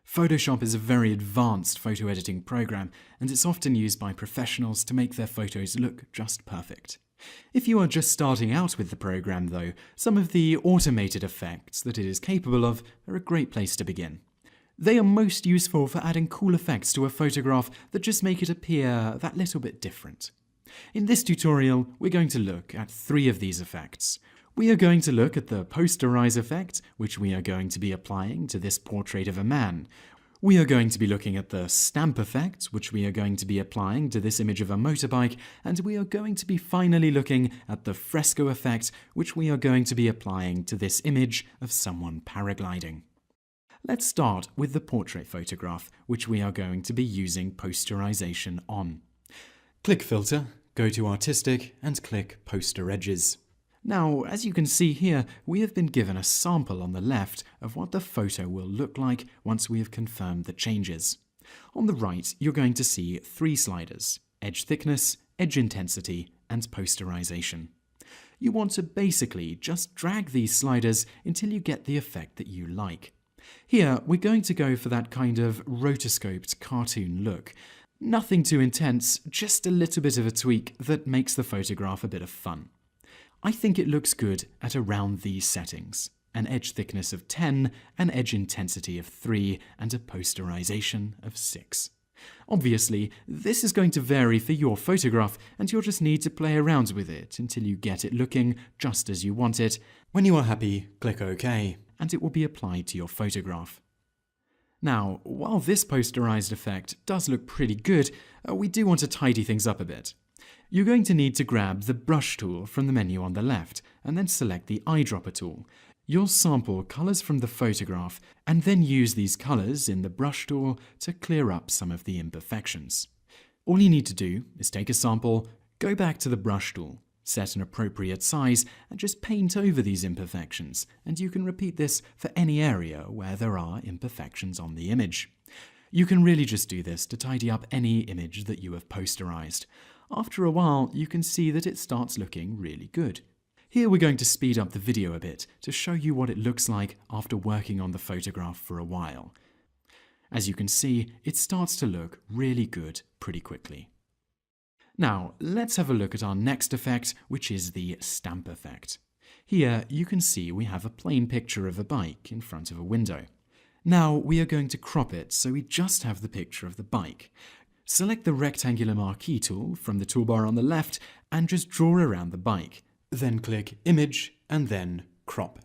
Photoshop is a very advanced photo editing program, and it's often used by professionals to make their photos look just perfect. If you are just starting out with the program though, some of the automated effects that it is capable of are a great place to begin. They are most useful for adding cool effects to a photograph that just make it appear that little bit different. In this tutorial, we're going to look at 3 of these effects. We are going to look at the posterize effect, which we are going to be applying to this portrait of a man. We are going to be looking at the stamp effect, which we are going to be applying to this image of a motorbike, and we are going to be finally looking at the fresco effect, which we are going to be applying to this image of someone paragliding. Let's start with the portrait photograph, which we are going to be using posterization on. Click Filter, go to Artistic, and click Poster Edges. Now, as you can see here, we have been given a sample on the left of what the photo will look like once we have confirmed the changes. On the right, you're going to see 3 sliders: edge thickness, edge intensity, and posterization. You want to basically just drag these sliders until you get the effect that you like. Here, we're going to go for that kind of rotoscoped cartoon look. Nothing too intense, just a little bit of a tweak that makes the photograph a bit of fun. I think it looks good at around these settings: an edge thickness of 10, an edge intensity of 3, and a posterization of 6. Obviously, this is going to vary for your photograph, and you'll just need to play around with it until you get it looking just as you want it. When you are happy, click OK, and it will be applied to your photograph. Now, while this posterized effect does look pretty good, we do want to tidy things up a bit. You're going to need to grab the brush tool from the menu on the left, and then select the eyedropper tool. You'll sample colors from the photograph, and then use these colors in the brush tool to clear up some of the imperfections. All you need to do is take a sample, go back to the brush tool, set an appropriate size, and just paint over these imperfections, and you can repeat this for any area where there are imperfections on the image. You can really just do this to tidy up any image that you have posterized. After a while, you can see that it starts looking really good. Here we're going to speed up the video a bit to show you what it looks like after working on the photograph for a while. As you can see, it starts to look really good pretty quickly. Now, let's have a look at our next effect, which is the stamp effect. Here you can see we have a plain picture of a bike in front of a window. Now we are going to crop it so we just have the picture of the bike. Select the rectangular marquee tool from the toolbar on the left and just draw around the bike. Then click Image and then Crop.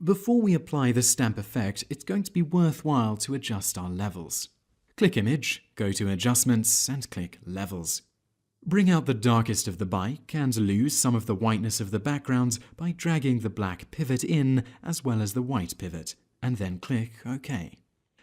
Before we apply the stamp effect, it's going to be worthwhile to adjust our levels. Click Image, go to Adjustments and click Levels. Bring out the darkest of the bike and lose some of the whiteness of the background by dragging the black pivot in as well as the white pivot, and then click OK.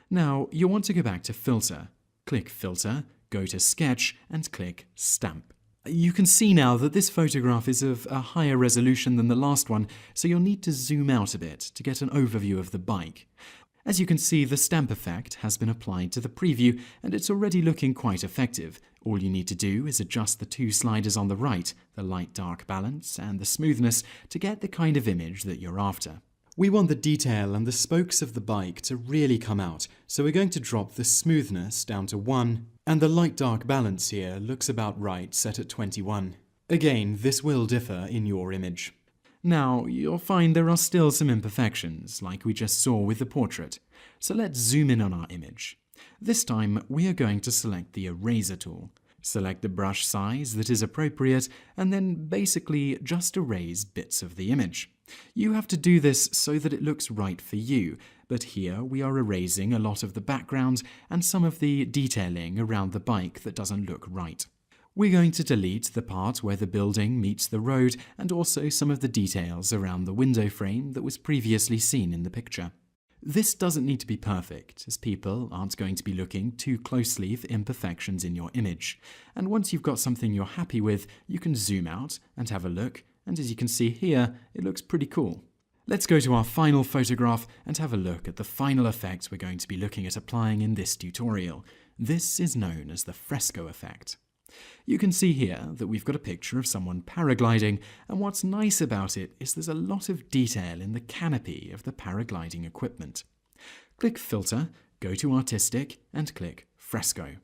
Now you want to go back to Filter. Click Filter, go to Sketch and click Stamp. You can see now that this photograph is of a higher resolution than the last one, so you'll need to zoom out a bit to get an overview of the bike. As you can see, the stamp effect has been applied to the preview and it's already looking quite effective. All you need to do is adjust the 2 sliders on the right, the light-dark balance and the smoothness, to get the kind of image that you're after. We want the detail and the spokes of the bike to really come out, so we're going to drop the smoothness down to 1, and the light-dark balance here looks about right, set at 21. Again, this will differ in your image. Now, you'll find there are still some imperfections, like we just saw with the portrait. So let's zoom in on our image. This time, we are going to select the Eraser tool. Select the brush size that is appropriate, and then basically just erase bits of the image. You have to do this so that it looks right for you, but here we are erasing a lot of the background and some of the detailing around the bike that doesn't look right. We're going to delete the part where the building meets the road and also some of the details around the window frame that was previously seen in the picture. This doesn't need to be perfect, as people aren't going to be looking too closely for imperfections in your image. And once you've got something you're happy with, you can zoom out and have a look, and as you can see here, it looks pretty cool. Let's go to our final photograph and have a look at the final effect we're going to be looking at applying in this tutorial. This is known as the Fresco Effect. You can see here that we've got a picture of someone paragliding, and what's nice about it is there's a lot of detail in the canopy of the paragliding equipment. Click Filter, go to Artistic and click Fresco.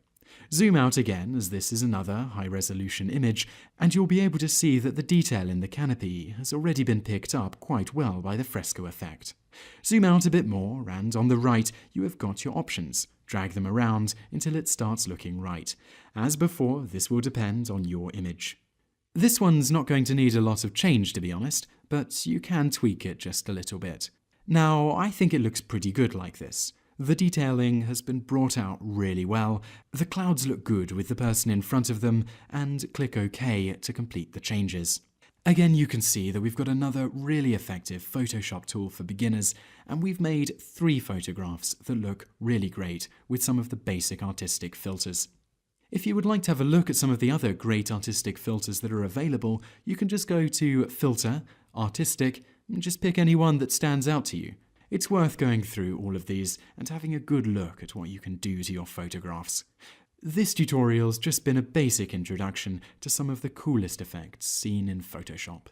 Zoom out again, as this is another high-resolution image, and you'll be able to see that the detail in the canopy has already been picked up quite well by the Fresco effect. Zoom out a bit more, and on the right you have got your options. Drag them around until it starts looking right. As before, this will depend on your image. This one's not going to need a lot of change, to be honest, but you can tweak it just a little bit. Now, I think it looks pretty good like this. The detailing has been brought out really well, the clouds look good with the person in front of them, and click OK to complete the changes. Again, you can see that we've got another really effective Photoshop tool for beginners, and we've made 3 photographs that look really great with some of the basic artistic filters. If you would like to have a look at some of the other great artistic filters that are available, you can just go to Filter, Artistic, and just pick any one that stands out to you. It's worth going through all of these and having a good look at what you can do to your photographs. This tutorial's just been a basic introduction to some of the coolest effects seen in Photoshop.